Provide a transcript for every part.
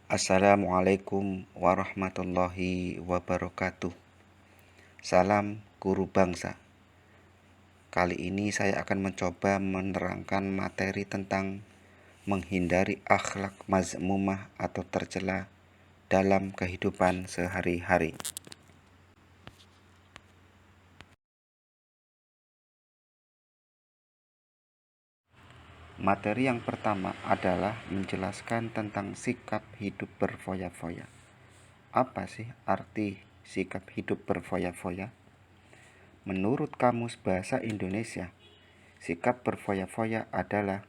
Assalamualaikum warahmatullahi wabarakatuh. Salam guru bangsa. Kali ini saya akan mencoba menerangkan materi tentang menghindari akhlak mazmumah atau tercela dalam kehidupan sehari-hari. Materi yang pertama adalah menjelaskan tentang sikap hidup berfoya-foya. Apa sih arti sikap hidup berfoya-foya? Menurut Kamus Bahasa Indonesia, sikap berfoya-foya adalah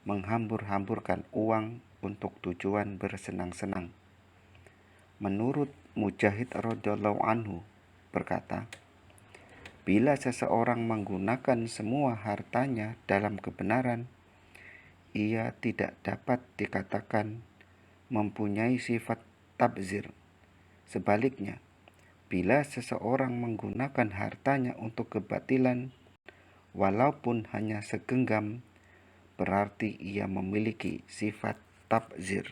menghambur-hamburkan uang untuk tujuan bersenang-senang. Menurut Mujahid radhiyallahu anhu berkata, bila seseorang menggunakan semua hartanya dalam kebenaran, ia tidak dapat dikatakan mempunyai sifat tabzir. Sebaliknya, bila seseorang menggunakan hartanya untuk kebatilan, walaupun hanya segenggam, berarti ia memiliki sifat tabzir.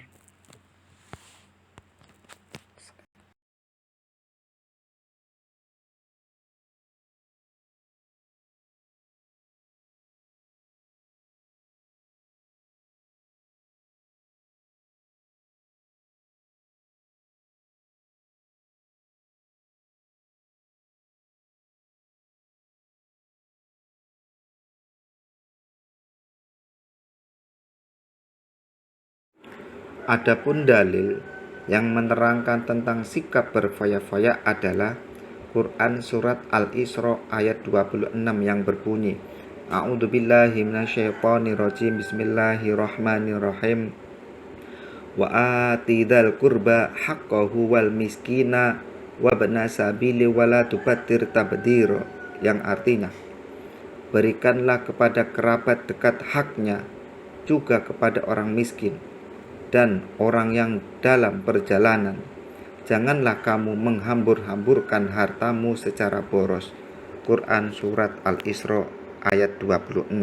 Adapun dalil yang menerangkan tentang sikap berfoya-foya adalah Quran Surat Al-Isra ayat 26 yang berbunyi, A'udzubillahi minasyaitonirrajim, Bismillahirrahmanirrahim, wa atidal qurba haqqahu wal miskina wabna sabili wala tubadir tabdiro, yang artinya, berikanlah kepada kerabat dekat haknya, juga kepada orang miskin dan orang yang dalam perjalanan. Janganlah kamu menghambur-hamburkan hartamu secara boros. Quran Surat Al-Isra ayat 26.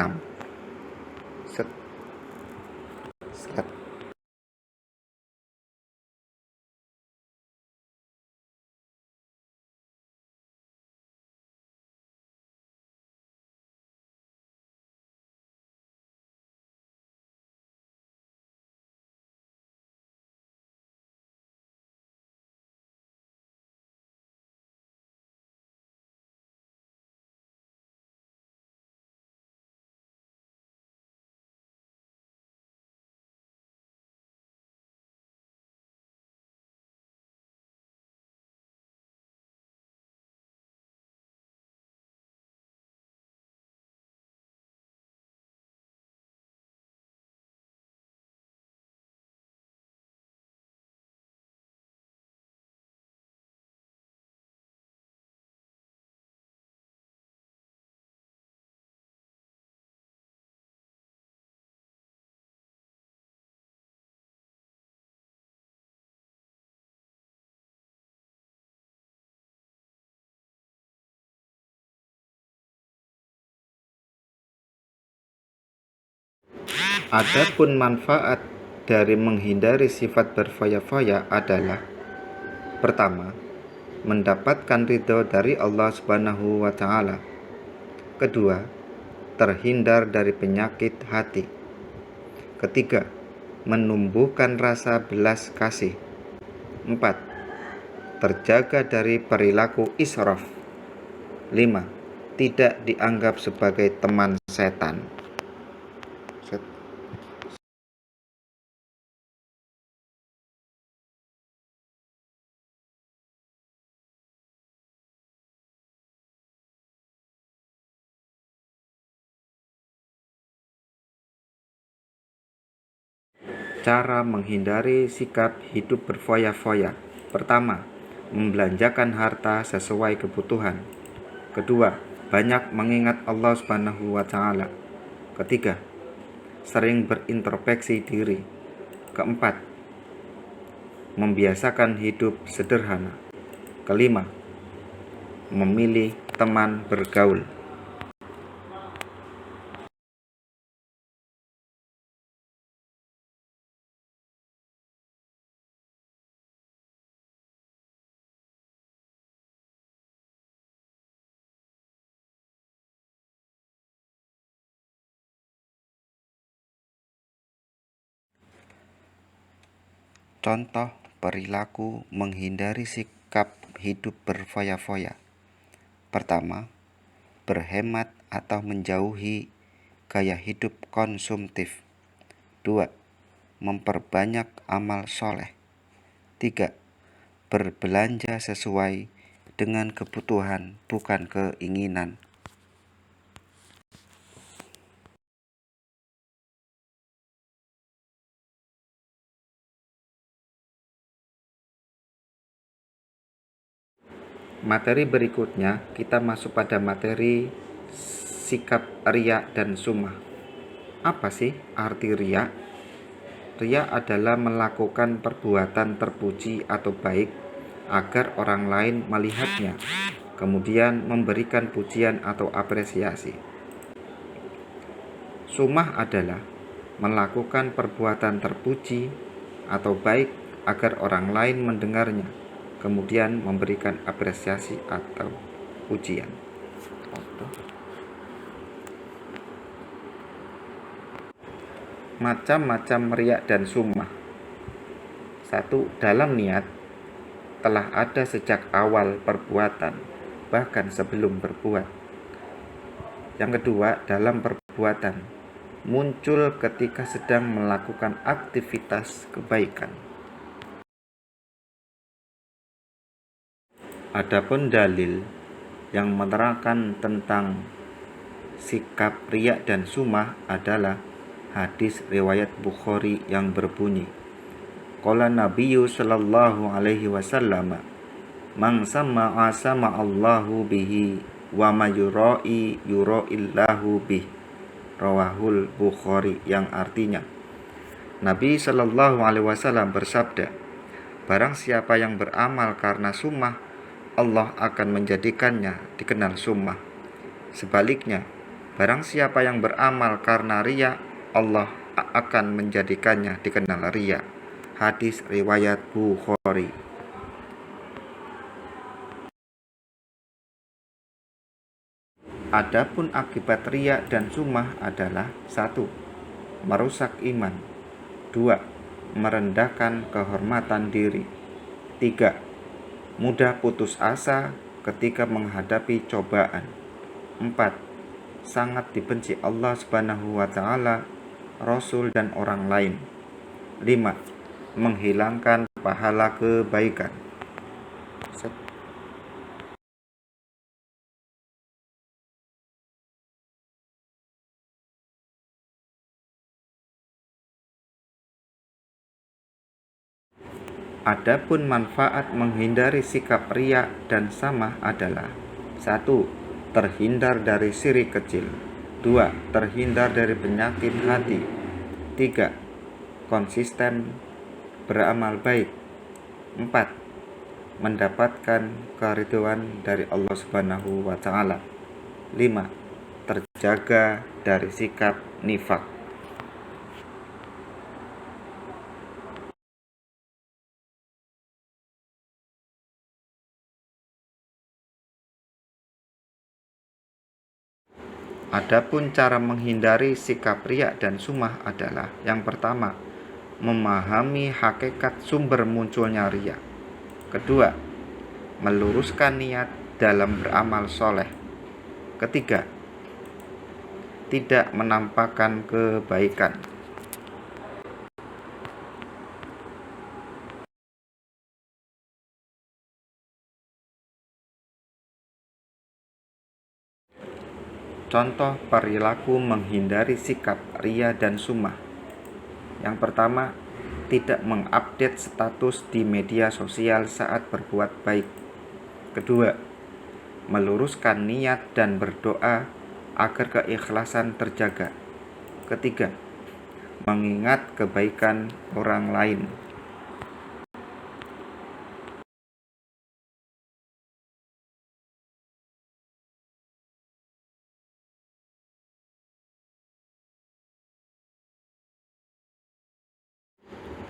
Adapun manfaat dari menghindari sifat berfoya-foya adalah: pertama, mendapatkan ridho dari Allah Subhanahu wa Ta'ala. Kedua, terhindar dari penyakit hati. Ketiga, menumbuhkan rasa belas kasih. 4. Terjaga dari perilaku israf. 5. Tidak dianggap sebagai teman setan. Cara menghindari sikap hidup berfoya-foya. Pertama, membelanjakan harta sesuai kebutuhan. Kedua, banyak mengingat Allah Subhanahu wa Ta'ala. Ketiga, sering berintrospeksi diri. Keempat, membiasakan hidup sederhana. Kelima, memilih teman bergaul. Contoh perilaku menghindari sikap hidup berfoya-foya. Pertama, berhemat atau menjauhi gaya hidup konsumtif. 2. Memperbanyak amal soleh. 3. Berbelanja sesuai dengan kebutuhan, bukan keinginan. Materi berikutnya, kita masuk pada materi sikap riya dan sum'ah. Apa sih arti riya? Riya adalah melakukan perbuatan terpuji atau baik agar orang lain melihatnya, kemudian memberikan pujian atau apresiasi. Sum'ah adalah melakukan perbuatan terpuji atau baik agar orang lain mendengarnya, kemudian memberikan apresiasi atau pujian. Macam-macam riya dan sum'ah. 1. Dalam niat telah ada sejak awal perbuatan, bahkan sebelum berbuat. Yang kedua, dalam perbuatan muncul ketika sedang melakukan aktivitas kebaikan. Adapun dalil yang menerangkan tentang sikap riya dan sum'ah adalah hadis riwayat Bukhari yang berbunyi, qala Nabiyyu sallallahu alaihi wasallam, man sama'a sama'allahu bihi wa ma yura'i yura'illahu bih. Rawahul Bukhari, yang artinya Nabi sallallahu alaihi wasallam bersabda, barang siapa yang beramal karena sum'ah, Allah akan menjadikannya dikenal sum'ah. Sebaliknya, barang siapa yang beramal karena riya, Allah akan menjadikannya dikenal riya. Hadis riwayat Bukhari. Adapun akibat riya dan sum'ah adalah 1. Merusak iman. 2. Merendahkan kehormatan diri. 3. Mudah putus asa ketika menghadapi cobaan. 4. Sangat dibenci Allah Subhanahu wa ta'ala, Rasul, dan orang lain. 5. Menghilangkan pahala kebaikan. Adapun manfaat menghindari sikap riya dan sum'ah adalah 1. Terhindar dari syirik kecil. 2. Terhindar dari penyakit hati. 3. Konsisten beramal baik. 4. Mendapatkan keridhaan dari Allah Subhanahu wa ta'ala. 5. Terjaga dari sikap nifak. Adapun cara menghindari sikap riya dan sum'ah adalah, yang pertama, memahami hakikat sumber munculnya riya. Kedua, meluruskan niat dalam beramal soleh. Ketiga, tidak menampakkan kebaikan. Contoh perilaku menghindari sikap riya dan sum'ah. Yang pertama, tidak mengupdate status di media sosial saat berbuat baik. Kedua, meluruskan niat dan berdoa agar keikhlasan terjaga. Ketiga, mengingat kebaikan orang lain.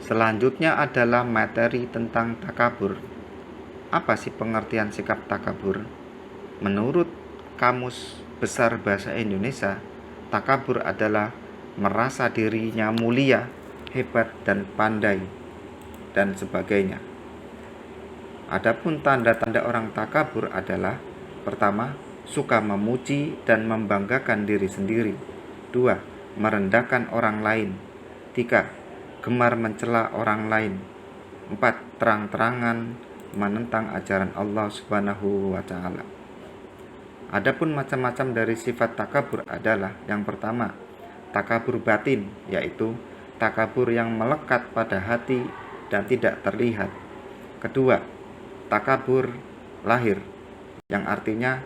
Selanjutnya adalah materi tentang takabur. Apa sih pengertian sikap takabur? Menurut Kamus Besar Bahasa Indonesia, takabur adalah merasa dirinya mulia, hebat, dan pandai. dan sebagainya. Adapun tanda-tanda orang takabur adalah: pertama, suka memuji dan membanggakan diri sendiri. 2. Merendahkan orang lain. 3. Gemar mencela orang lain. 4. Terang-terangan menentang ajaran Allah Subhanahu wa Ta'ala. Adapun macam-macam dari sifat takabur adalah: yang pertama, takabur batin, yaitu takabur yang melekat pada hati dan tidak terlihat. Kedua, takabur lahir, yang artinya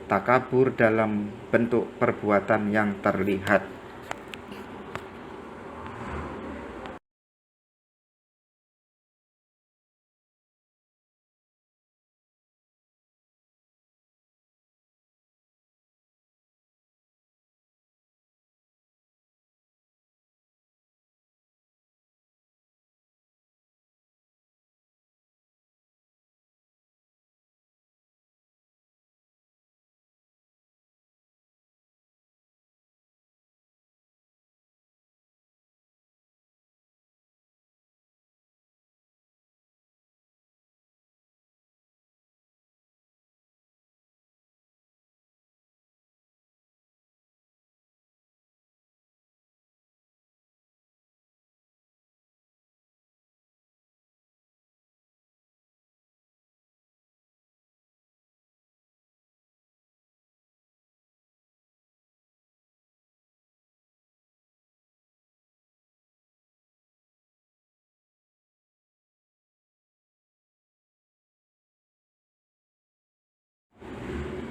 takabur dalam bentuk perbuatan yang terlihat.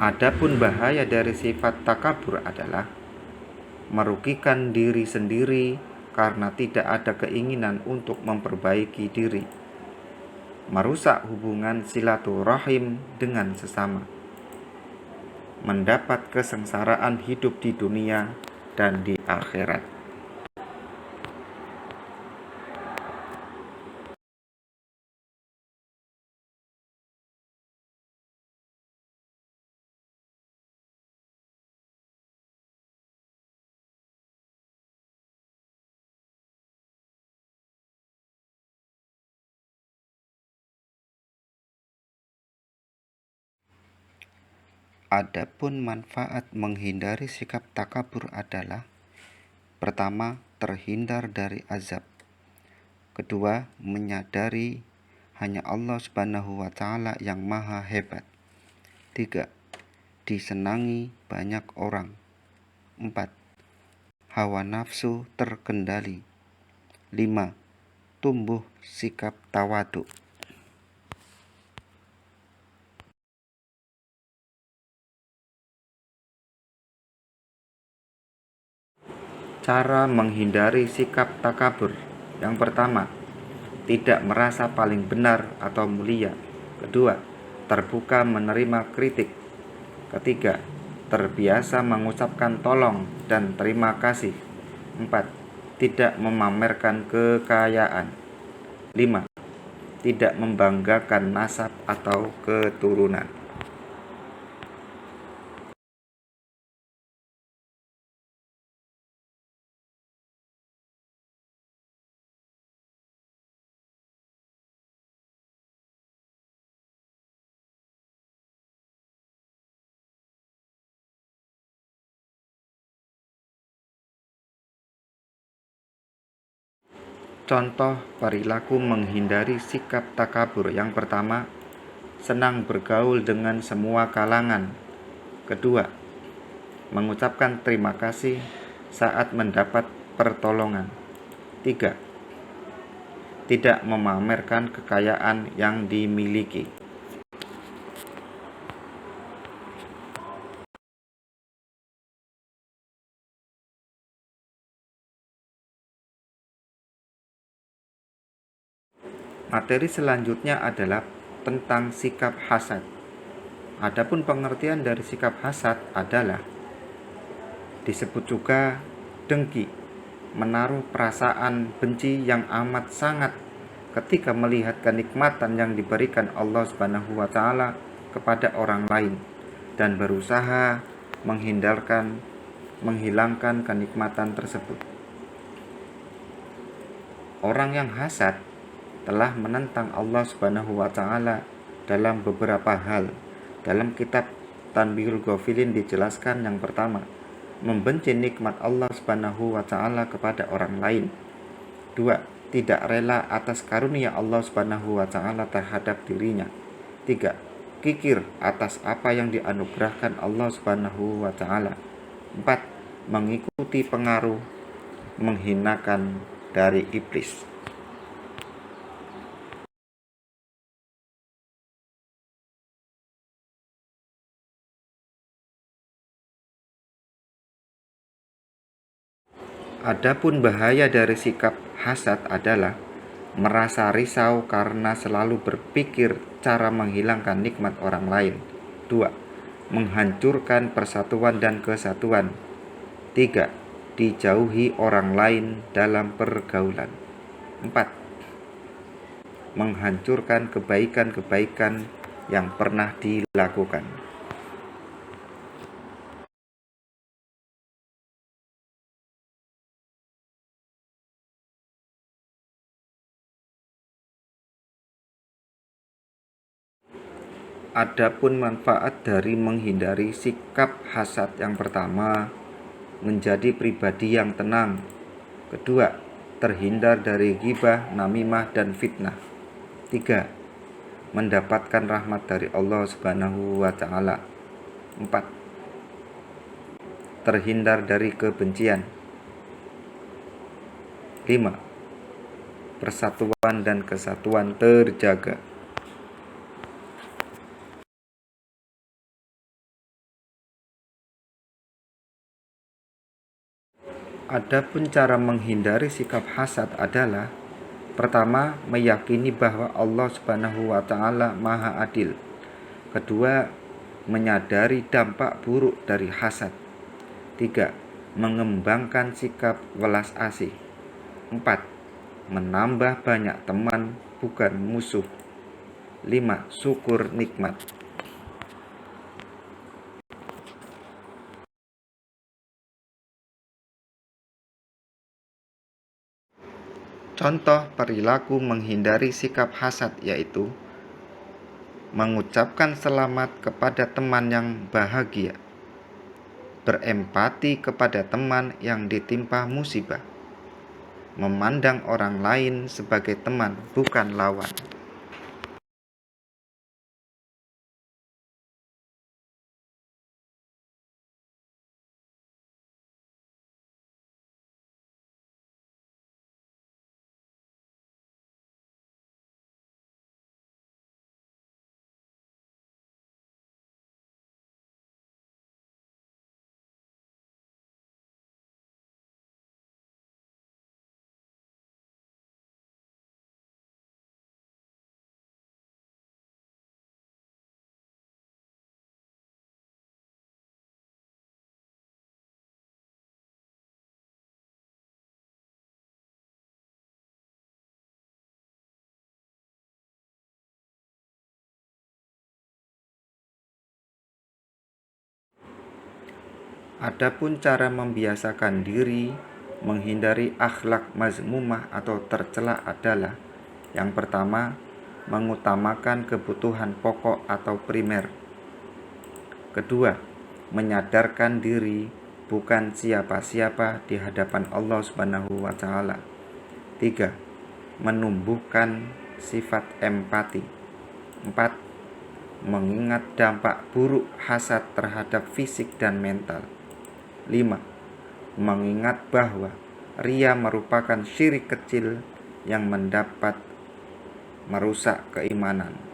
Adapun bahaya dari sifat takabur adalah merugikan diri sendiri karena tidak ada keinginan untuk memperbaiki diri, merusak hubungan silaturahim dengan sesama, mendapat kesengsaraan hidup di dunia dan di akhirat. Adapun manfaat menghindari sikap takabur adalah: pertama, terhindar dari azab. Kedua, menyadari hanya Allah Subhanahu wa Ta'ala yang maha hebat. 3. Disenangi banyak orang. 4. Hawa nafsu terkendali. 5. Tumbuh sikap tawadhu. Cara menghindari sikap takabur: yang pertama, tidak merasa paling benar atau mulia. Kedua, terbuka menerima kritik. Ketiga, terbiasa mengucapkan tolong dan terima kasih. 4. Tidak memamerkan kekayaan. 5. Tidak membanggakan nasab atau keturunan. Contoh perilaku menghindari sikap takabur: yang pertama, senang bergaul dengan semua kalangan. Kedua, mengucapkan terima kasih saat mendapat pertolongan. 3. Tidak memamerkan kekayaan yang dimiliki. Materi selanjutnya adalah tentang sikap hasad. Adapun pengertian dari sikap hasad adalah: disebut juga dengki, menaruh perasaan benci yang amat sangat ketika melihat kenikmatan yang diberikan Allah Subhanahu wa Ta'ala kepada orang lain dan berusaha menghilangkan kenikmatan tersebut. Orang yang hasad telah menentang Allah Subhanahu wa taala dalam beberapa hal. Dalam kitab Tanbihul Ghafilin dijelaskan yang pertama, membenci nikmat Allah Subhanahu wa taala kepada orang lain. 2. Tidak rela atas karunia Allah Subhanahu wa taala terhadap dirinya. 3. Kikir atas apa yang dianugerahkan Allah Subhanahu wa taala. 4. Mengikuti pengaruh menghinakan dari iblis. Adapun bahaya dari sikap hasad adalah merasa risau karena selalu berpikir cara menghilangkan nikmat orang lain. 2. Menghancurkan persatuan dan kesatuan. 3. Dijauhi orang lain dalam pergaulan. 4. Menghancurkan kebaikan-kebaikan yang pernah dilakukan. Adapun manfaat dari menghindari sikap hasad yang pertama, menjadi pribadi yang tenang. Kedua, terhindar dari ghibah, namimah, dan fitnah. 3. Mendapatkan rahmat dari Allah Subhanahu wa taala. 4. Terhindar dari kebencian. 5. Persatuan dan kesatuan terjaga. Adapun cara menghindari sikap hasad adalah: pertama, meyakini bahwa Allah Subhanahu wa taala Maha Adil. Kedua, menyadari dampak buruk dari hasad. 3. Mengembangkan sikap welas asih. 4. Menambah banyak teman, bukan musuh. 5. Syukur nikmat. Contoh perilaku menghindari sikap hasad yaitu mengucapkan selamat kepada teman yang bahagia, berempati kepada teman yang ditimpa musibah, memandang orang lain sebagai teman bukan lawan. Adapun cara membiasakan diri menghindari akhlak mazmumah atau tercela adalah: yang pertama, mengutamakan kebutuhan pokok atau primer. Kedua, menyadarkan diri bukan siapa-siapa di hadapan Allah Subhanahu wa taala. 3. Menumbuhkan sifat empati. 4. Mengingat dampak buruk hasad terhadap fisik dan mental. 5. Mengingat bahwa ria merupakan syirik kecil yang mendapat merusak keimanan.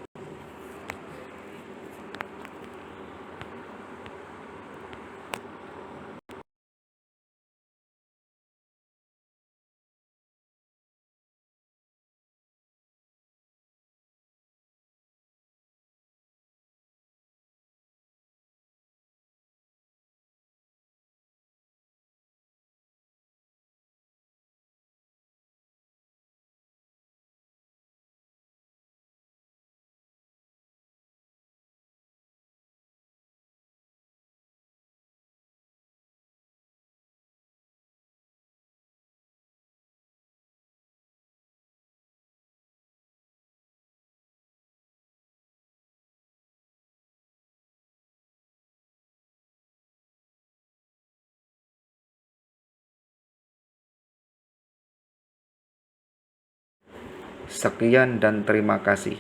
Sekian dan terima kasih.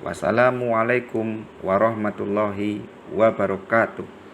Wassalamualaikum warahmatullahi wabarakatuh.